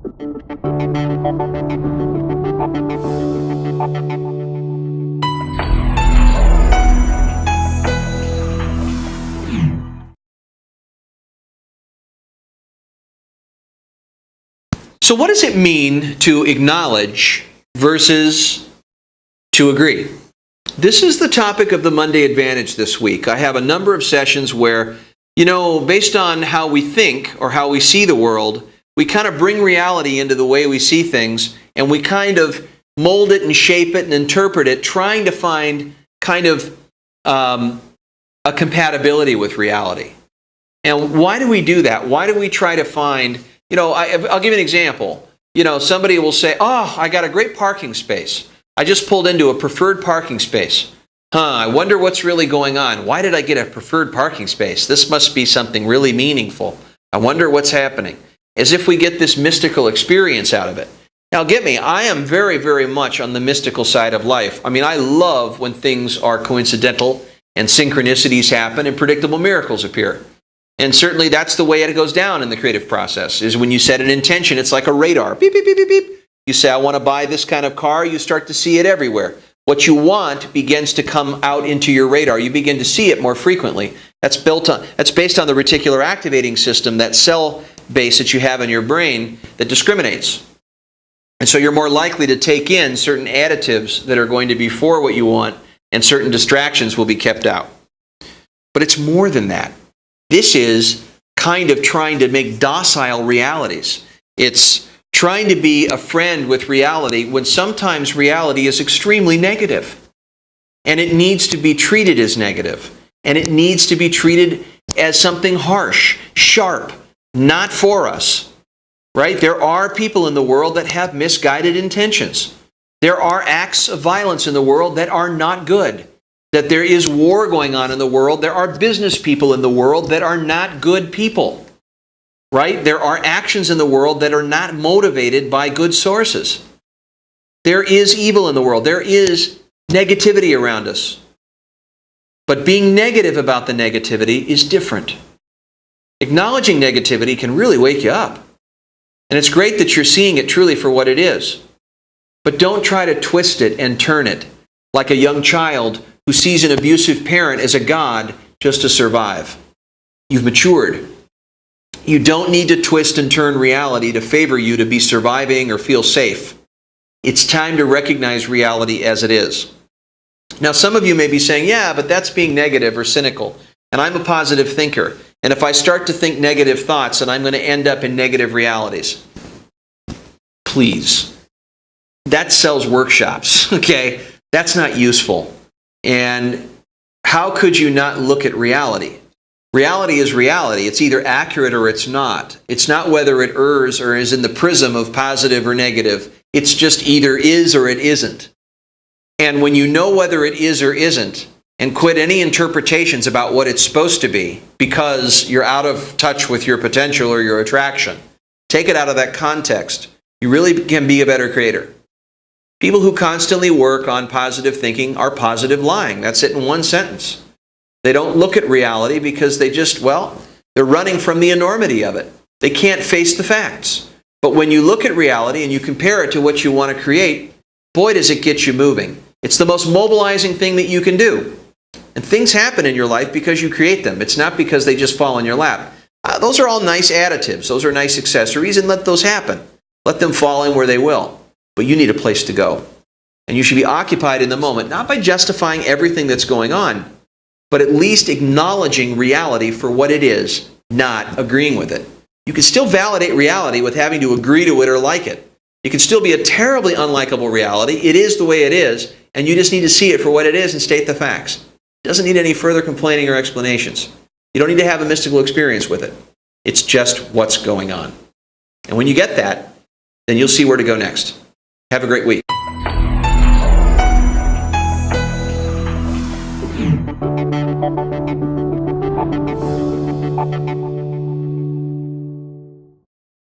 So what does it mean to acknowledge versus to agree? This is the topic of the Monday Advantage this week. I have a number of sessions where, based on how we think or how we see the world, we kind of bring reality into the way we see things, and we kind of mold it and shape it and interpret it, trying to find kind of a compatibility with reality. And why do we do that? Why do we try to find... I'll give you an example. Somebody will say, "Oh, I got a great parking space. I just pulled into a preferred parking space. I wonder what's really going on. Why did I get a preferred parking space? This must be something really meaningful. I wonder what's happening." As if we get this mystical experience out of it. Now, get me, I am very, very much on the mystical side of life. I mean, I love when things are coincidental and synchronicities happen and predictable miracles appear. And certainly that's the way it goes down in the creative process, is when you set an intention, it's like a radar. Beep, beep, beep, beep, beep. You say, "I want to buy this kind of car," you start to see it everywhere. What you want begins to come out into your radar. You begin to see it more frequently. That's based on the reticular activating system, that cell base that you have in your brain that discriminates. And so you're more likely to take in certain additives that are going to be for what you want, and certain distractions will be kept out. But it's more than that. This is kind of trying to make docile realities. It's trying to be a friend with reality when sometimes reality is extremely negative. And it needs to be treated as negative. And it needs to be treated as something harsh, sharp, not for us. Right? There are people in the world that have misguided intentions. There are acts of violence in the world that are not good. That there is war going on in the world. There are business people in the world that are not good people. Right? There are actions in the world that are not motivated by good sources. There is evil in the world. There is negativity around us. But being negative about the negativity is different. Acknowledging negativity can really wake you up. And it's great that you're seeing it truly for what it is. But don't try to twist it and turn it like a young child who sees an abusive parent as a god just to survive. You've matured. You don't need to twist and turn reality to favor you to be surviving or feel safe. It's time to recognize reality as it is. Now, some of you may be saying, "Yeah, but that's being negative or cynical. And I'm a positive thinker. And if I start to think negative thoughts, then I'm going to end up in negative realities." Please. That sells workshops, okay? That's not useful. And how could you not look at reality? Reality is reality. It's either accurate or it's not. It's not whether it errs or is in the prism of positive or negative. It's just either is or it isn't. And when you know whether it is or isn't, and quit any interpretations about what it's supposed to be because you're out of touch with your potential or your attraction, take it out of that context. You really can be a better creator. People who constantly work on positive thinking are positive lying. That's it in one sentence. They don't look at reality because they're running from the enormity of it. They can't face the facts. But when you look at reality and you compare it to what you want to create, boy, does it get you moving. It's the most mobilizing thing that you can do. And things happen in your life because you create them. It's not because they just fall in your lap. Those are all nice additives. Those are nice accessories, and let those happen. Let them fall in where they will. But you need a place to go. And you should be occupied in the moment, not by justifying everything that's going on, but at least acknowledging reality for what it is, not agreeing with it. You can still validate reality with having to agree to it or like it. It can still be a terribly unlikable reality. It is the way it is, and you just need to see it for what it is and state the facts. It doesn't need any further complaining or explanations. You don't need to have a mystical experience with it. It's just what's going on. And when you get that, then you'll see where to go next. Have a great week.